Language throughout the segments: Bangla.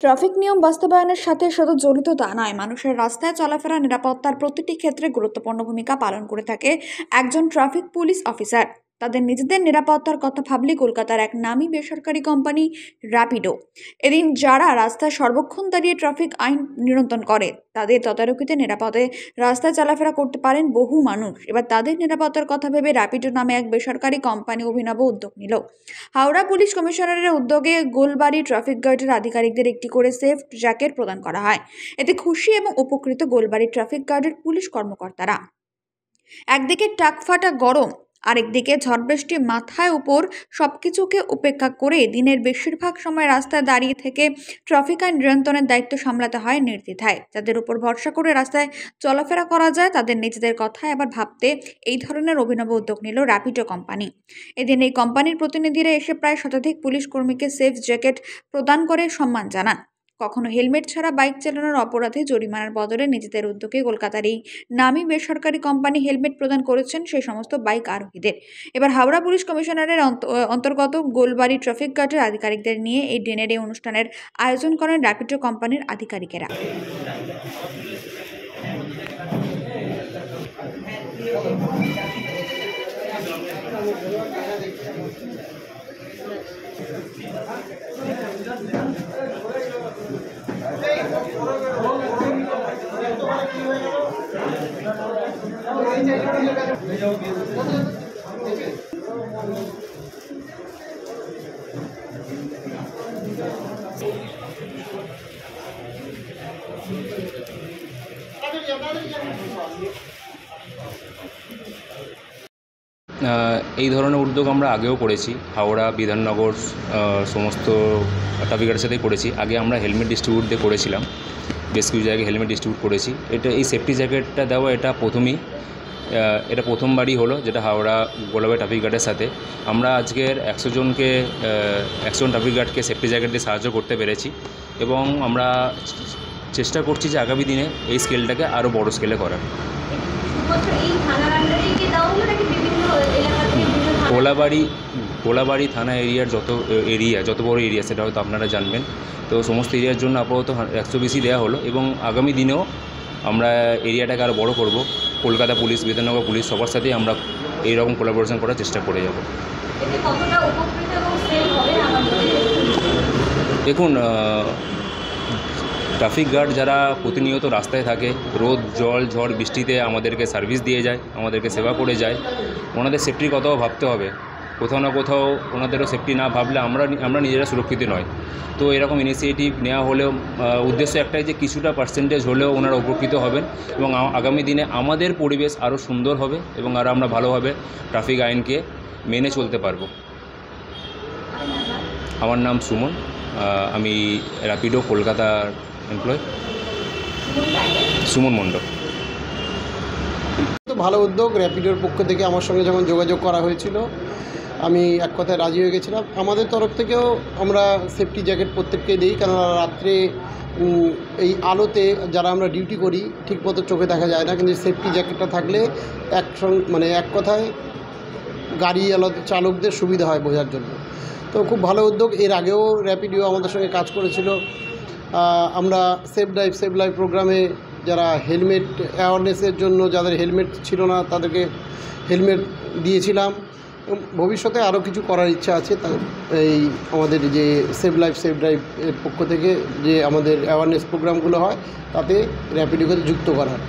ট্রাফিক নিয়ম বাস্তবায়নের সাথে শুধু জড়িত তা নয়, মানুষের রাস্তায় চলাফেরা নিরাপত্তার প্রতিটি ক্ষেত্রে গুরুত্বপূর্ণ ভূমিকা পালন করে থাকে একজন ট্রাফিক পুলিশ অফিসার। তাদের নিজেদের নিরাপত্তার কথা ভাবলে কলকাতার এক নামী বেসরকারি কোম্পানি র্যাপিডো এদিন যারা রাস্তায় সর্বক্ষণ দাঁড়িয়ে ট্রাফিক আইন নিয়ন্ত্রণ করে, তাদের তদারকিতে নিরাপদে রাস্তায় চলাফেরা করতে পারেন বহু মানুষ। এবার তাদের নিরাপত্তার কথা ভেবে র্যাপিডো নামে এক বেসরকারি কোম্পানি অভিনব উদ্যোগ নিল। হাওড়া পুলিশ কমিশনারের উদ্যোগে গোলবাড়ি ট্রাফিক গার্ডের আধিকারিকদের একটি করে সেফ জ্যাকেট প্রদান করা হয়। এতে খুশি এবং উপকৃত গোলবাড়ি ট্রাফিক গার্ডের পুলিশ কর্মকর্তারা। একদিকে টাকফাটা গরম, আরেকদিকে ঝড় বৃষ্টি মাথায় উপর সবকিছুকে উপেক্ষা করে দিনের বেশিরভাগ সময় রাস্তায় দাঁড়িয়ে থেকে ট্রাফিক আইন নিয়ন্ত্রণের দায়িত্ব সামলাতে হয় নির্দ্বিধায়। যাদের উপর ভরসা করে রাস্তায় চলাফেরা করা যায়, তাদের নিজেদের কথায় আবার ভাবতে এই ধরনের অভিনব উদ্যোগ নিল র্যাপিডো কোম্পানি। এদিন এই কোম্পানির প্রতিনিধিরা এসে প্রায় শতাধিক পুলিশ কর্মীকে সেফ জ্যাকেট প্রদান করে সম্মান জানান। কখনো হেলমেট ছাড়া বাইক চালানোর অপরাধে জরিমানার বদলে নিজেদের উদ্যোগে কলকাতার এই নামী বেসরকারি কোম্পানি হেলমেট প্রদান করেছেন সেই সমস্ত বাইক আরোহীদের। এবার হাওড়া পুলিশ কমিশনারের অন্তর্গত গোলবাড়ি ট্রাফিক গার্ডের আধিকারিকদের নিয়ে এই দিনের এই অনুষ্ঠানের আয়োজন করেন র্যাপিডো কোম্পানির আধিকারিকেরা। এই ধরনের উদ্যোগ আমরা আগেও করেছি, হাওড়া বিধাননগর সমস্ত ট্রাফিক গার্ডের সাথেই করেছি। আগে আমরা হেলমেট ডিস্ট্রিবিউট দিয়ে করেছিলাম, বেশ কিছু জায়গায় হেলমেট ডিস্ট্রিবিউট করেছি। এই সেফটি জ্যাকেটটা দেওয়া এটা প্রথমবারই হলো, যেটা হাওড়া গোলবাড়ি ট্রাফিক গার্ডের সাথে আমরা আজকের 100 জন ট্রাফিক গার্ডকে সেফটি জ্যাকেট দিয়ে সাহায্য করতে পেরেছি। এবং আমরা চেষ্টা করছি যে আগামী দিনে এই স্কেলটাকে আরও বড় স্কেলে করার। গোলাবাড়ি থানা এরিয়ার যত বড় এরিয়া সেটা হয়তো আপনারা জানবেন। তো সমস্ত এরিয়ার জন্য আপাতত 120 দেওয়া হলো এবং আগামী দিনেও আমরা এরিয়াটাকে আরও বড় করব। কলকাতা পুলিশ, বিধাননগর পুলিশ সবার সাথেই আমরা এইরকম কোলাবোরেশন করার চেষ্টা করে যাব। দেখুন, ট্রাফিক গার্ড যারা প্রতিনিয়ত রাস্তায় থাকে, রোদ জল ঝড় বৃষ্টিতে আমাদেরকে সার্ভিস দিয়ে যায়, আমাদেরকে সেবা করে যায়, ওনাদের সেফটির কথাও ভাবতে হবে। কোথাও না কোথাও ওনাদেরও সেফটি না ভাবলে আমরা নিজেরা সুরক্ষিত নয়। তো এরকম ইনিশিয়েটিভ নেওয়া হলেও উদ্দেশ্য একটাই যে কিছুটা পার্সেন্টেজ হলেও ওনারা উপকৃত হবেন এবং আগামী দিনে আমাদের পরিবেশ আরও সুন্দর হবে এবং আরও আমরা ভালোভাবে ট্রাফিক আইনকে মেনে চলতে পারব। আমার নাম সুমন, আমি র্যাপিডো কলকাতার এমপ্লয়, সুমন মণ্ডল। তো ভালো উদ্যোগ। র্যাপিডোর পক্ষ থেকে আমার সঙ্গে যখন যোগাযোগ করা হয়েছিল, আমি এক কথায় রাজি হয়ে গেছিলাম। আমাদের তরফ থেকেও আমরা সেফটি জ্যাকেট প্রত্যেককে দিই, কেননা রাত্রে এই আলোতে যারা আমরা ডিউটি করি ঠিকমতো চোখে দেখা যায় না, কিন্তু সেফটি জ্যাকেটটা থাকলে এক কথায় গাড়ি চালকদের সুবিধা হয় বোঝার জন্য। তো খুব ভালো উদ্যোগ। এর আগেও র্যাপিডো আমাদের সঙ্গে কাজ করেছিল। আমরা সেফ লাইফ প্রোগ্রামে যারা হেলমেট অ্যাওয়ারনেসের জন্য যাদের হেলমেট ছিল না তাদেরকে হেলমেট দিয়েছিলাম। ভবিষ্যতে আরও কিছু করার ইচ্ছা আছে। এই আমাদের যে সেভ ড্রাইভ এর পক্ষ থেকে যে আমাদের অ্যাওয়ারনেস প্রোগ্রামগুলো হয় তাতে র্যাপিডোকে যুক্ত করার।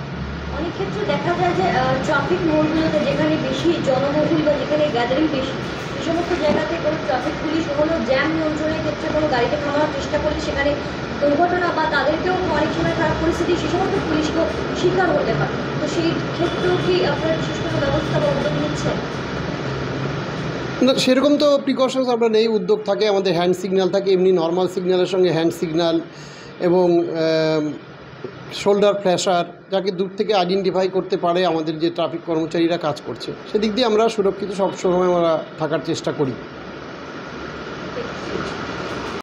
অনেক ক্ষেত্রে দেখা যায় যে ট্রাফিক মোড়গুলোতে যেখানে বেশি জনবহুল বা যেখানে গ্যাদারিং বেশি, এই সমস্ত জায়গাতে কোনো ট্রাফিক পুলিশ কোনো জ্যাম নিয়ন্ত্রণের ক্ষেত্রে কোনো গাড়িতে থামানোর চেষ্টা করলে সেখানে দুর্ঘটনা বা তাদেরকেও অনেক সময় খারাপ পরিস্থিতি সে সমস্ত পুলিশকেও স্বীকার হতে পারে। তো সেই ক্ষেত্রেও কি আপনারা বিশেষ কোনো ব্যবস্থা বা উদ্যোগ নিচ্ছেন? না, সেরকম তো প্রিকশনস আমরা নেই। উদ্যোগ থাকে, আমাদের হ্যান্ড সিগন্যাল থাকে, এমনি নর্মাল সিগন্যালের সঙ্গে হ্যান্ড সিগন্যাল এবং শোল্ডার ফ্ল্যাশার, যাকে দূর থেকে আইডেন্টিফাই করতে পারে আমাদের যে ট্রাফিক কর্মচারীরা কাজ করছে, সেদিক দিয়ে আমরা সুরক্ষিত সবসময় আমরা থাকার চেষ্টা করি।